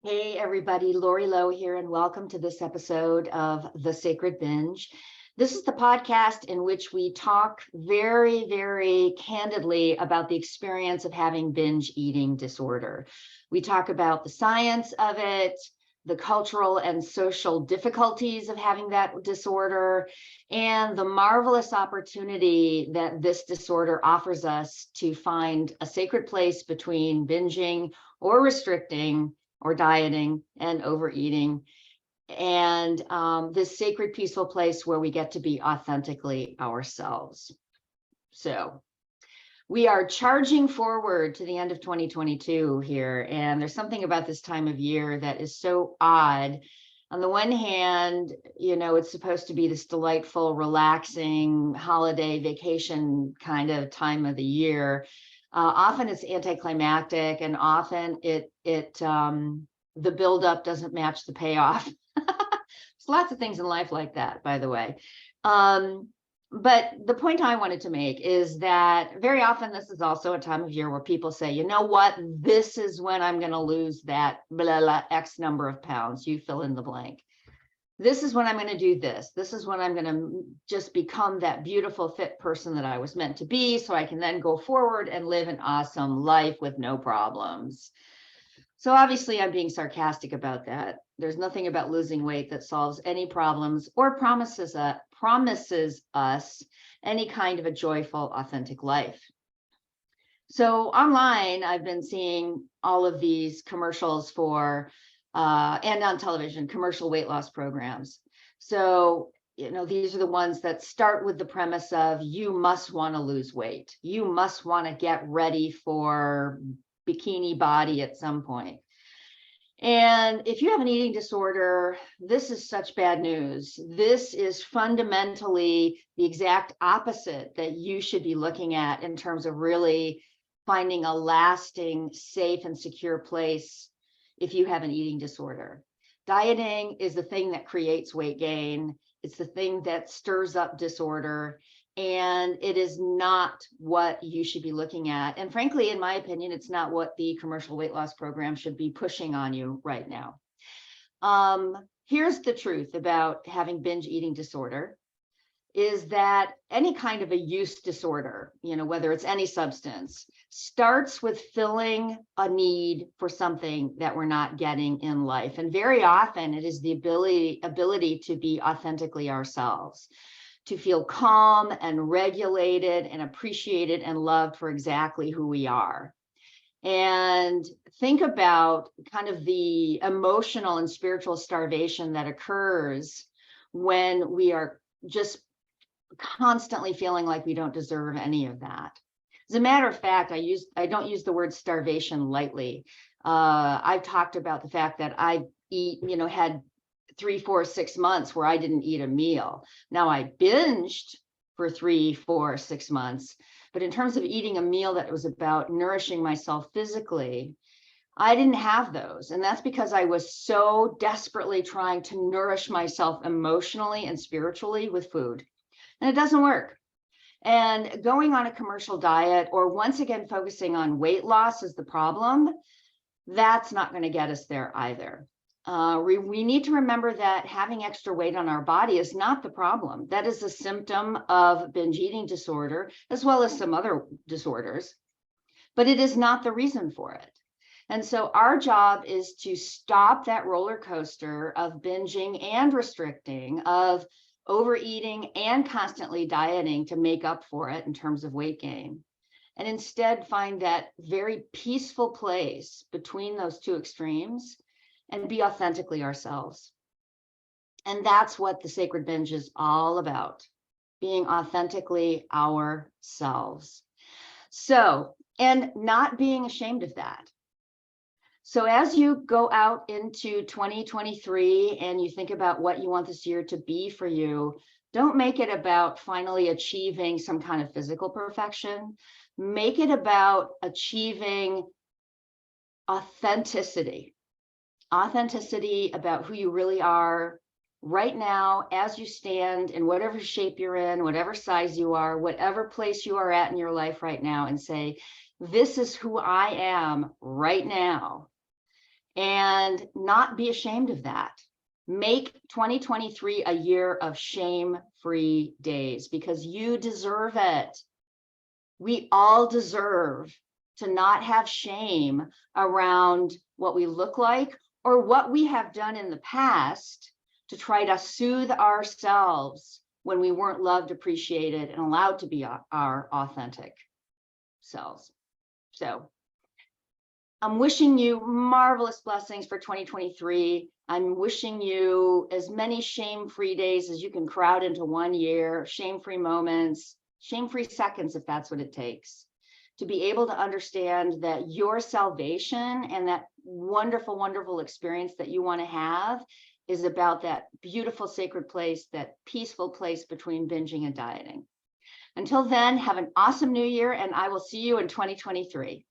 Hey everybody, Lori Lowe here, and welcome to this episode of The Sacred Binge. This is the podcast in which we talk very, very candidly about the experience of having binge eating disorder. We talk about the science of it, the cultural and social difficulties of having that disorder, and the marvelous opportunity that this disorder offers us to find a sacred place between binging or restricting or dieting and overeating, and this sacred, peaceful place where we get to be authentically ourselves. So we are charging forward to the end of 2022 here, and there's something about this time of year that is so odd. On the one hand, it's supposed to be this delightful, relaxing holiday vacation kind of time of the year. Often it's anticlimactic, and often the buildup doesn't match the payoff. There's lots of things in life like that, by the way. But the point I wanted to make is that very often this is also a time of year where people say, you know what, this is when I'm going to lose that blah, blah, X number of pounds. You fill in the blank. This is when I'm going to do this. This is when I'm going to just become that beautiful, fit person that I was meant to be, so I can then go forward and live an awesome life with no problems. So obviously I'm being sarcastic about that. There's nothing about losing weight that solves any problems or promises us any kind of a joyful, authentic life. So online, I've been seeing all of these commercials for and on television, commercial weight loss programs. So, these are the ones that start with the premise of you must want to lose weight. You must want to get ready for bikini body at some point. And if you have an eating disorder, this is such bad news. This is fundamentally the exact opposite that you should be looking at in terms of really finding a lasting, safe, and secure place if you have an eating disorder. Dieting is the thing that creates weight gain. It's the thing that stirs up disorder, and it is not what you should be looking at. And frankly, in my opinion, it's not what the commercial weight loss program should be pushing on you right now. Here's the truth about having binge eating disorder, is that any kind of a use disorder, whether it's any substance, starts with filling a need for something that we're not getting in life. And very often it is the ability to be authentically ourselves, to feel calm and regulated and appreciated and loved for exactly who we are. And think about kind of the emotional and spiritual starvation that occurs when we are just constantly feeling like we don't deserve any of that. As a matter of fact, I don't use the word starvation lightly. I've talked about the fact that I had 3, 4, 6 months where I didn't eat a meal. Now I binged for 3, 4, 6 months, but in terms of eating a meal that was about nourishing myself physically, I didn't have those. And that's because I was so desperately trying to nourish myself emotionally and spiritually with food. And it doesn't work. And going on a commercial diet, or once again focusing on weight loss as the problem, that's not going to get us there either. We need to remember that having extra weight on our body is not the problem. That is a symptom of binge eating disorder, as well as some other disorders, but it is not the reason for it. And so our job is to stop that roller coaster of binging and restricting, of overeating and constantly dieting to make up for it in terms of weight gain, and instead find that very peaceful place between those two extremes and be authentically ourselves. And that's what the Sacred Binge is all about, being authentically ourselves. So, and not being ashamed of that. So as you go out into 2023 and you think about what you want this year to be for you, don't make it about finally achieving some kind of physical perfection. Make it about achieving authenticity about who you really are right now, as you stand in whatever shape you're in, whatever size you are, whatever place you are at in your life right now, and say, this is who I am right now. and not be ashamed of that. Make 2023 a year of shame-free days because you deserve it. We all deserve to not have shame around what we look like or what we have done in the past to try to soothe ourselves when we weren't loved, appreciated, and allowed to be our authentic selves. So I'm wishing you marvelous blessings for 2023. I'm wishing you as many shame-free days as you can crowd into 1 year, shame-free moments, shame-free seconds, if that's what it takes, to be able to understand that your salvation and that wonderful, wonderful experience that you want to have is about that beautiful sacred place, that peaceful place between binging and dieting. Until then, have an awesome new year, and I will see you in 2023.